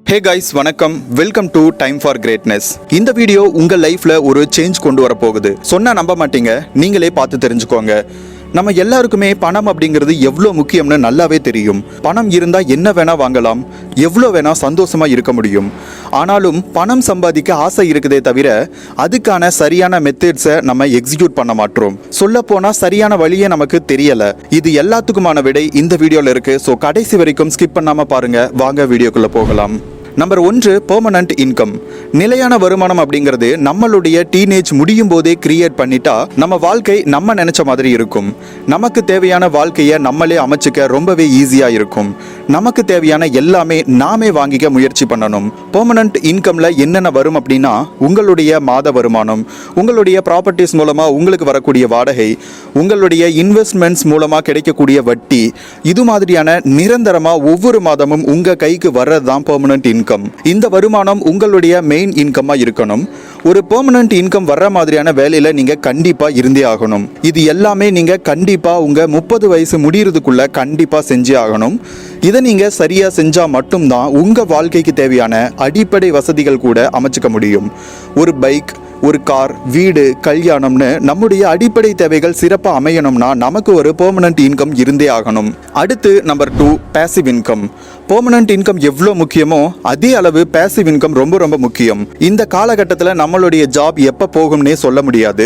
Hey guys, வணக்கம். Welcome to time for greatness. இந்த video உங்க லைஃப்ல ஒரு சேஞ்ச் கொண்டு வர போகுது. சொன்னா நம்ப மாட்டீங்க, நீங்களே பார்த்து தெரிஞ்சுக்கோங்க. நம்ம எல்லாருக்குமே பணம் அப்படிங்கிறது எவ்வளோ முக்கியம்னு நல்லாவே தெரியும். பணம் இருந்தா என்ன வேணா வாங்கலாம், எவ்வளோ வேணா சந்தோஷமா இருக்க முடியும். ஆனாலும் பணம் சம்பாதிக்க ஆசை இருக்குதே தவிர அதுக்கான சரியான மெத்தட்ஸை நம்ம எக்ஸிக்யூட் பண்ண மாட்டோம். சொல்ல போனா சரியான வழியே நமக்கு தெரியல. இது எல்லாத்துக்குமான விடை இந்த வீடியோல இருக்கு. ஸோ கடைசி வரைக்கும் ஸ்கிப் பண்ணாம பாருங்க. வாங்க வீடியோக்குள்ள போகலாம். Number 1, permanent income. நிலையான வருமானம் அப்படிங்கிறது நம்மளுடைய டீனேஜ் முடியும் போதே கிரியேட் பண்ணிட்டா நம்ம வாழ்க்கை நம்ம நினைச்ச மாதிரி இருக்கும். நமக்கு தேவையான வாழ்க்கையை நம்மளே அமைச்சுக்க ரொம்பவே ஈஸியா இருக்கும். நமக்கு தேவையான எல்லாமே நாமே வாங்கிக்க முயற்சி பண்ணணும். பெர்மனன்ட் இன்கம்ல என்னென்ன வரும் அப்படின்னா, உங்களுடைய மாத வருமானம், உங்களுடைய ப்ராப்பர்ட்டிஸ் மூலமா உங்களுக்கு வரக்கூடிய வாடகை, உங்களுடைய இன்வெஸ்ட்மெண்ட்ஸ் மூலமா கிடைக்கக்கூடிய வட்டி, இது மாதிரியான நிரந்தரமா ஒவ்வொரு மாதமும் உங்க கைக்கு வர்றதுதான் பெர்மனன்ட் இன்கம். இந்த வருமானம் உங்களுடைய மெயின் இன்கமா இருக்கணும். ஒரு பெர்மனன்ட் இன்கம் வர்ற மாதிரியான வேலையில நீங்க கண்டிப்பா இருந்தே ஆகணும். இது எல்லாமே நீங்க கண்டிப்பா உங்க 30 வயசு முடியறதுக்குள்ள கண்டிப்பா செஞ்சே ஆகணும். இதை நீங்க சரியா செஞ்சா மட்டும்தான் உங்க வாழ்க்கைக்கு தேவையான அடிப்படை வசதிகள் கூட அமைச்சுக்க முடியும். ஒரு பைக், ஒரு கார், வீடு, கல்யாணம்னு நம்முடைய அடிப்படை தேவைகள் சிறப்பாக அமையணும்னா நமக்கு ஒரு பெர்மனன்ட் இன்கம் இருந்தே ஆகணும். அடுத்து number 2, passive income. Permanent income எவ்வளோ முக்கியமோ அதே அளவு பேசிவ் இன்கம் ரொம்ப ரொம்ப முக்கியம். இந்த காலகட்டத்தில் நம்மளுடைய ஜாப் எப்போ போகும்னே சொல்ல முடியாது.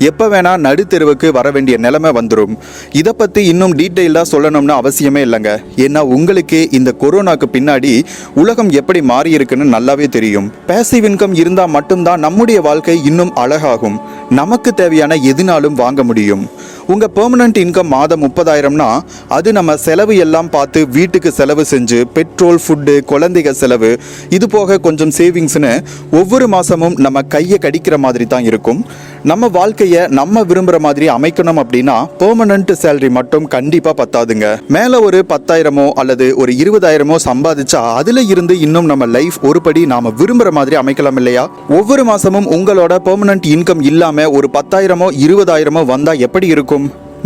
எப்போ வேணா நடுத்தெருவுக்கு வர வேண்டிய நிலைமை வந்துடும். இதை பற்றி இன்னும் டீட்டெயிலாக சொல்லணும்னு அவசியமே இல்லைங்க. ஏன்னா உங்களுக்கே இந்த கொரோனாக்கு பின்னாடி உலகம் எப்படி மாறி இருக்குன்னு நல்லாவே தெரியும். பேசிவ் இன்கம் இருந்தால் மட்டும்தான் நம்முடைய வாழ்க்கை இன்னும் அழகாகும். நமக்கு தேவையான எதுனாலும் வாங்க முடியும். உங்க பெர்மனன்ட் இன்கம் மாதம் 30,000னா அது நம்ம செலவு எல்லாம் பார்த்து வீட்டுக்கு செலவு செஞ்சு பெட்ரோல், ஃபுட்டு, குழந்தைங்க செலவு, இது போக கொஞ்சம் சேவிங்ஸ்னு ஒவ்வொரு மாசமும் நம்ம கையை கடிக்கிற மாதிரி தான் இருக்கும். நம்ம வாழ்க்கையை நம்ம விரும்புகிற மாதிரி அமைக்கணும் அப்படின்னா பெர்மனன்ட் சேலரி மட்டும் கண்டிப்பா பத்தாதுங்க. மேல ஒரு 10,000மோ அல்லது ஒரு 20,000மோ சம்பாதிச்சா அதுல இருந்து இன்னும் நம்ம லைஃப் ஒருபடி நாம விரும்புற மாதிரி அமைக்கலாம் இல்லையா? ஒவ்வொரு மாசமும் உங்களோட பெர்மனன்ட் இன்கம் இல்லாம ஒரு 10,000மோ 20,000மோ வந்தா எப்படி இருக்கும்?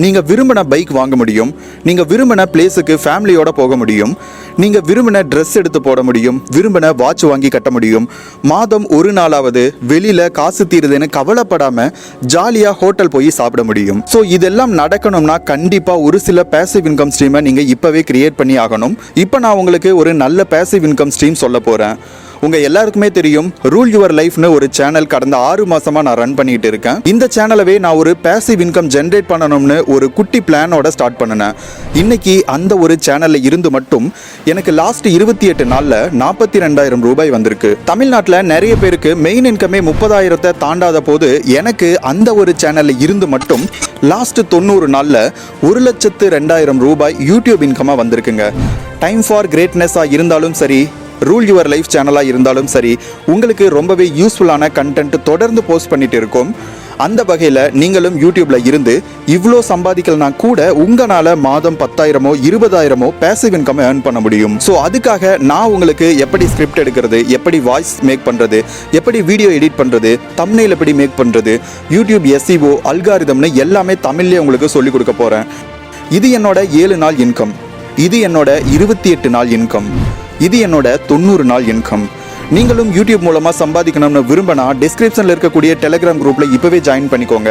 நீங்க விரும்பின பைக் வாங்க முடியும், நீங்க விரும்பின பிளேஸுக்கு ஃபேமிலியோட போக முடியும், நீங்க விரும்பின ட்ரெஸ் எடுத்து போட முடியும், விரும்பின வாட்ச் வாங்கி கட்ட முடியும். மாதம் ஒரு நாளாவது வெளியில காசு தீருதுன்னு கவலைப்படாம ஜாலியா ஹோட்டல் போய் சாப்பிட முடியும். ஸோ இதெல்லாம் நடக்கணும்னா கண்டிப்பா ஒரு சில பேசிவ் இன்கம் ஸ்ட்ரீமை நீங்க இப்பவே கிரியேட் பண்ணி ஆகணும். இப்போ நான் உங்களுக்கு ஒரு நல்ல பேசிவ் இன்கம் ஸ்ட்ரீம் சொல்ல போறேன். உங்க எல்லாருக்குமே தெரியும், ரூல் யுவர் லைஃப்னு ஒரு சேனல் கடந்த 6 மாசமா நான் ரன் பண்ணிட்டு இருக்கேன். இந்த சேனலவே நான் ஒரு பேசிவ் இன்கம் ஜென்ரேட் பண்ணணும்னு ஒரு குட்டி பிளானோட ஸ்டார்ட் பண்ணினேன். இன்னைக்கு அந்த ஒரு சேனல்ல இருந்து மட்டும் எனக்கு லாஸ்ட் 28 நாள்ல 42,000 ரூபாய் வந்திருக்கு. தமிழ்நாட்டில் நிறைய பேருக்கு மெயின் இன்கமே 30,000 தாண்டாத போது எனக்கு அந்த ஒரு சேனல்ல இருந்து மட்டும் லாஸ்ட் 90 நாள்ல 1,02,000 ரூபாய் யூடியூப் இன்கமா வந்திருக்குங்க. டைம் ஃபார் கிரேட்னஸா இருந்தாலும் சரி, ரூல் யுவர் லைஃப் சேனலாக இருந்தாலும் சரி, உங்களுக்கு ரொம்பவே யூஸ்ஃபுல்லான கண்டென்ட் தொடர்ந்து போஸ்ட் பண்ணிட்டு இருக்கோம். அந்த வகையில் நீங்களும் யூடியூப்ல இருந்து இவ்வளோ சம்பாதிக்கலனா கூட உங்களால் மாதம் 10,000மோ 20,000மோ பேசிவ் இன்கம் ஏர்ன் பண்ண முடியும். ஸோ அதுக்காக நான் உங்களுக்கு எப்படி ஸ்கிரிப்ட் எடுக்கிறது, எப்படி வாய்ஸ் மேக் பண்ணுறது, எப்படி வீடியோ எடிட் பண்ணுறது, தம்ப்நெயில் எப்படி மேக் பண்ணுறது, யூடியூப் SEO அல்காரிதம்னு எல்லாமே தமிழ்லேயே உங்களுக்கு சொல்லிக் கொடுக்க போகிறேன். இது என்னோட 7 நாள் இன்கம், இது என்னோட 28 நாள் இன்கம், இது என்னோட 90 நாள் இன்கம். நீங்களும் யூடியூப் மூலமா சம்பாதிக்கணும்னு விரும்பினா டிஸ்கிரிப்ஷன்ல இருக்கக்கூடிய டெலிகிராம் குரூப்ல இப்பவே ஜாயின் பண்ணிக்கோங்க.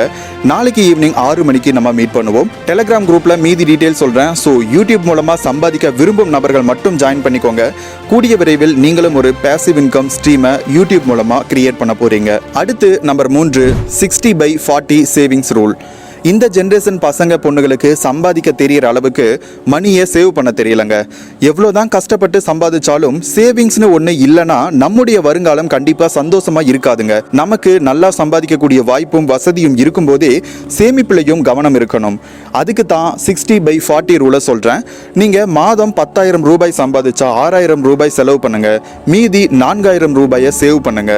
நாளைக்கு ஈவினிங் 6 மணிக்கு நம்ம மீட் பண்ணுவோம். டெலிகிராம் குரூப்ல மீதி டீடைல் சொல்றேன். ஸோ யூடியூப் மூலமா சம்பாதிக்க விரும்பும் நபர்கள் மட்டும் ஜாயின் பண்ணிக்கோங்க. கூடிய விரைவில் நீங்களும் ஒரு பேசிவ் இன்கம் ஸ்ட்ரீமை யூடியூப் மூலமா கிரியேட் பண்ண போறீங்க. அடுத்து நம்பர் 3, 60/40 சேவிங்ஸ் ரூல். இந்த ஜென்ரேஷன் பசங்க பொண்ணுகளுக்கு சம்பாதிக்க தெரியற அளவுக்கு மணியை சேவ் பண்ண தெரியலங்க. எவ்வளோதான் கஷ்டப்பட்டு சம்பாதிச்சாலும் சேவிங்ஸ்னு ஒன்று இல்லைன்னா நம்முடைய வருங்காலம் கண்டிப்பாக சந்தோஷமா இருக்காதுங்க. நமக்கு நல்லா சம்பாதிக்கக்கூடிய வாய்ப்பும் வசதியும் இருக்கும்போதே சேமிப்புலையும் கவனம் இருக்கணும். அதுக்கு தான் 60/40 ரூலை சொல்கிறேன். நீங்கள் மாதம் 10,000 ரூபாய் சம்பாதிச்சா 6,000 ரூபாய் செலவு பண்ணுங்க, மீதி 4,000 ரூபாயை சேவ் பண்ணுங்க.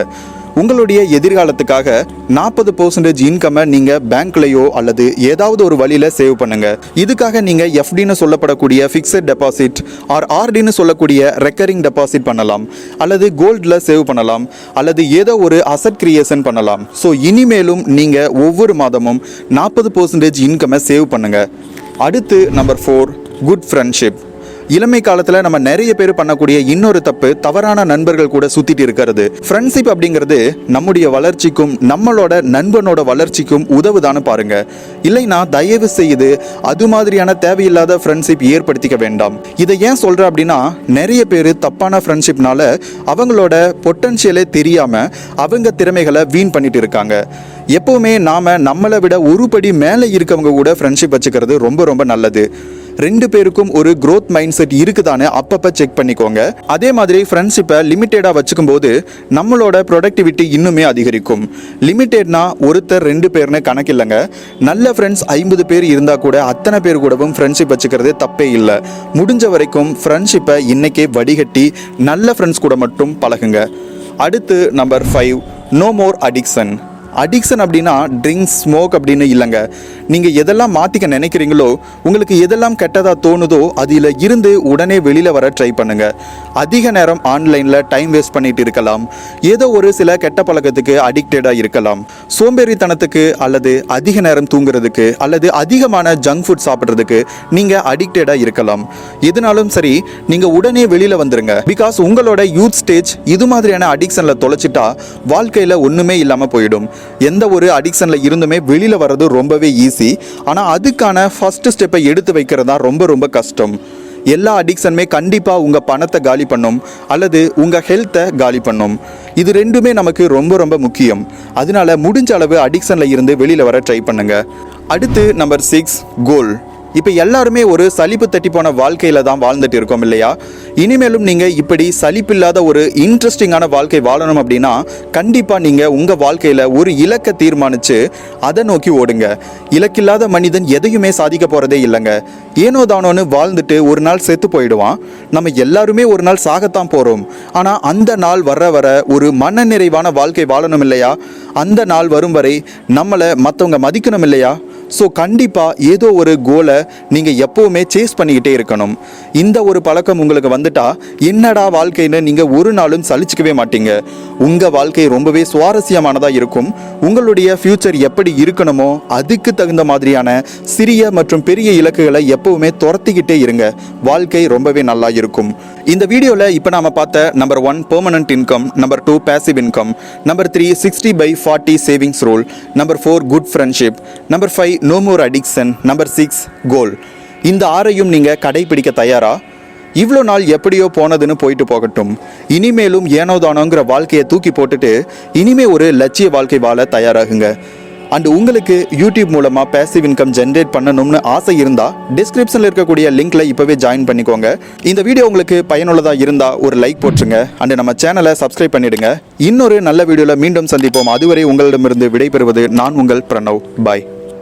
உங்களுடைய எதிர்காலத்துக்காக 40% இன்கமை நீங்க பேங்க்லயோ அல்லது ஏதாவது ஒரு வழியில சேவ் பண்ணுங்க. இதுக்காக நீங்க FDன்னு சொல்லப்படக்கூடிய ஃபிக்ஸட் டெபாசிட் ஆர் RDன்னு சொல்லக்கூடிய ரெக்கரிங் டெபாசிட் பண்ணலாம், அல்லது கோல்ட்ல சேவ் பண்ணலாம், அல்லது ஏதோ ஒரு அசெட் கிரியேஷன் பண்ணலாம். ஸோ இனிமேலும் நீங்க ஒவ்வொரு மாதமும் 40% இன்கமை சேவ் பண்ணுங்க. அடுத்து நம்பர் 4, குட் ஃப்ரெண்ட்ஷிப். இளமை காலத்துல நம்ம நிறைய பேர் பண்ணக்கூடிய இன்னொரு தப்பு தவறான நண்பர்கள் கூட சுத்திட்டு இருக்கிறது. ஃப்ரெண்ட்ஷிப் அப்படிங்கிறது நம்முடைய வளர்ச்சிக்கும் நம்மளோட நண்பனோட வளர்ச்சிக்கும் உதவுதான்னு பாருங்க. இல்லைன்னா தயவு செய்து அது மாதிரியான தேவையில்லாத ஃப்ரெண்ட்ஷிப் ஏற்படுத்திக்க வேண்டாம். இதை ஏன் சொல்ற அப்படின்னா, நிறைய பேர் தப்பான ஃப்ரெண்ட்ஷிப்னால அவங்களோட பொட்டன்ஷியலே தெரியாம அவங்க திறமைகளை வீண் பண்ணிட்டு இருக்காங்க. எப்பவுமே நாம நம்மளை விட ஒரு படி மேலே இருக்கவங்க கூட ஃப்ரெண்ட்ஷிப் வச்சுக்கிறது ரொம்ப ரொம்ப நல்லது. ரெண்டு பேருக்கும் ஒரு growth மைண்ட் செட் இருக்குதானே அப்பப்போ செக் பண்ணிக்கோங்க. அதே மாதிரி ஃப்ரெண்ட்ஷிப்பை லிமிட்டடாக வச்சுக்கும் போது நம்மளோட ப்ரொடக்டிவிட்டி இன்னுமே அதிகரிக்கும். லிமிட்டட்னா ஒருத்தர் 2 பேர்னு கணக்கு இல்லைங்க. நல்ல ஃப்ரெண்ட்ஸ் 50 பேர் இருந்தால் கூட அத்தனை பேர் கூடவும் ஃப்ரெண்ட்ஷிப் வச்சுக்கிறது தப்பே இல்லை. முடிஞ்ச வரைக்கும் ஃப்ரெண்ட்ஷிப்பை இன்னைக்கே வடிகட்டி நல்ல ஃப்ரெண்ட்ஸ் கூட மட்டும் பழகுங்க. அடுத்து number 5, no more addiction. Addiction அப்படின்னா ட்ரிங்க்ஸ், ஸ்மோக் அப்படின்னு இல்லைங்க. நீங்கள் எதெல்லாம் மாற்றிக்க நினைக்கிறீங்களோ, உங்களுக்கு எதெல்லாம் கெட்டதாக தோணுதோ அதில் இருந்து உடனே வெளியில் வர ட்ரை பண்ணுங்க. அதிக நேரம் ஆன்லைனில் டைம் வேஸ்ட் பண்ணிட்டு இருக்கலாம். ஏதோ ஒரு சில கெட்ட பழக்கத்துக்கு அடிக்டடாக இருக்கலாம். சோம்பேறித்தனத்துக்கு அல்லது அதிக நேரம் தூங்குறதுக்கு அல்லது அதிகமான ஜங்க் ஃபுட் சாப்பிட்றதுக்கு நீங்கள் அடிக்டடாக இருக்கலாம். எதுனாலும் சரி, நீங்கள் உடனே வெளியில் வந்துருங்க. பிகாஸ் உங்களோட யூத் ஸ்டேஜ் இது மாதிரியான அடிக்ஷனில் தொலைச்சிட்டா வாழ்க்கையில் ஒன்றுமே இல்லாமல் போயிடும். எந்த ஒரு அடிக்ஷன்ல இருந்துமே வெளியில வர்றது ரொம்பவே ஈஸி. ஆனா அதுக்கான ஃபர்ஸ்ட் ஸ்டெப்பை எடுத்து வைக்கிறது தான் ரொம்ப ரொம்ப கஷ்டம். எல்லா அடிக்ஷனுமே கண்டிப்பா உங்க பணத்தை காலி பண்ணும் அல்லது உங்க ஹெல்த்தை காலி பண்ணும். இது ரெண்டுமே நமக்கு ரொம்ப ரொம்ப முக்கியம். அதனால முடிஞ்ச அளவு அடிக்ஷன்ல இருந்து வெளியில வர ட்ரை பண்ணுங்க. அடுத்து நம்பர் 6, கோல். இப்போ எல்லாருமே ஒரு சலிப்பு தட்டி போன வாழ்க்கையில தான் வாழ்ந்துட்டு இருக்கோம் இல்லையா? இனிமேலும் நீங்க இப்படி சலிப்பில்லாத ஒரு இன்ட்ரெஸ்டிங்கான வாழ்க்கை வாழணும் அப்படின்னா கண்டிப்பா நீங்க உங்க வாழ்க்கையில ஒரு இலக்கை தீர்மானிச்சு அதை நோக்கி ஓடுங்க. இலக்கில்லாத மனிதன் எதையுமே சாதிக்க போறதே இல்லைங்க. ஏனோ தானோன்னு வாழ்ந்துட்டு ஒரு நாள் செத்து போயிடுவான். நம்ம எல்லாருமே ஒரு நாள் சாகத்தான் போறோம். ஆனா அந்த நாள் வர ஒரு மன நிறைவான வாழ்க்கை வாழணும் இல்லையா? அந்த நாள் வரும் வரை நம்மளை மற்றவங்க மதிக்கணும் இல்லையா? ஸோ கண்டிப்பாக ஏதோ ஒரு கோலை நீங்கள் எப்போவுமே சேஸ் பண்ணிக்கிட்டே இருக்கணும். இந்த ஒரு பழக்கம் உங்களுக்கு வந்துட்டா என்னடா வாழ்க்கைன்னு நீங்கள் ஒரு நாளும் சலிச்சிக்கவே மாட்டீங்க. உங்கள் வாழ்க்கை ரொம்பவே சுவாரஸ்யமானதாக இருக்கும். உங்களுடைய ஃப்யூச்சர் எப்படி இருக்கணுமோ அதுக்கு தகுந்த மாதிரியான சிறிய மற்றும் பெரிய இலக்குகளை எப்போவுமே துரத்திக்கிட்டே இருங்க. வாழ்க்கை ரொம்பவே நல்லா இருக்கும். இந்த வீடியோவில் இப்போ நாம் பார்த்த number 1 permanent income, number 2 passive income, number 3 60/40 savings rule, number 4 good friendship, number 5 no more addiction, number 6 goal. இந்த 6ஐயும் நீங்கள் கடைபிடிக்க தயாரா? இவ்வளோ நாள் எப்படியோ போனதுன்னு போயிட்டு போகட்டும். இனிமேலும் ஏனோதானோங்கிற வாழ்க்கையை தூக்கி போட்டுட்டு இனிமே ஒரு லட்சிய வாழ்க்கை வாழ தயாராகுங்க. அண்ட் உங்களுக்கு யூடியூப் மூலமாக பேசிவ் இன்கம் ஜென்ரேட் பண்ணணும்னு ஆசை இருந்தால் டிஸ்கிரிப்ஷனில் இருக்கக்கூடிய லிங்க்ல இப்போவே ஜாயின் பண்ணிக்கோங்க. இந்த வீடியோ உங்களுக்கு பயனுள்ளதாக இருந்தால் ஒரு லைக் போட்டுருங்க. அண்ட் நம்ம சேனலை சப்ஸ்கிரைப் பண்ணிடுங்க. இன்னொரு நல்ல வீடியோவில் மீண்டும் சந்திப்போம். அதுவரை உங்களிடமிருந்து விடைபெறுவது நான் உங்கள் பிரணவ். பாய்.